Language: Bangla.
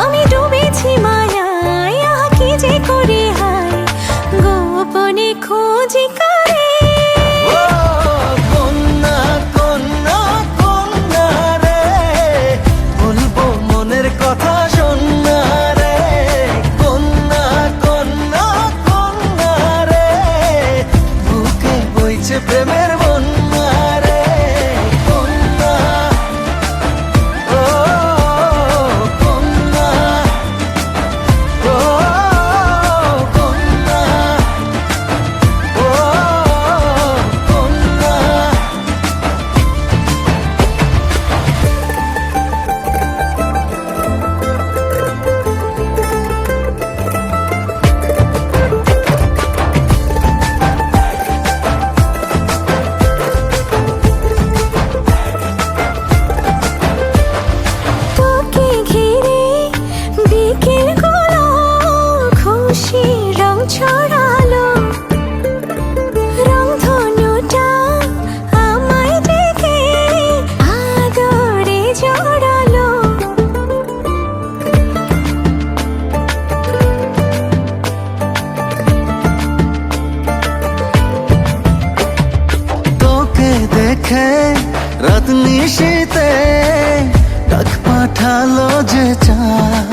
আমি ডুবেছি মায়ায়, আহা কি যে করি হায়, গোপনে খোঁজি কারে। ও কন্যা কন্যা কন্যা রে, বলবো মনের কথা শোনা রে। কন্যা কন্যা কন্যা রে, বুকে বইছে প্রেমের বন্যা রে। কন্যা ও কন্যা ও কন্যা ও কন্যা। তোকে ঘিরে বিকেলগুলো খুশি রং ছড়ালো, রংধনুটা আমায় ডেকে আদরে জড়ালো। তোকে দেখে রাত নিশীতে ডাক পাঠালো যে চাঁদ,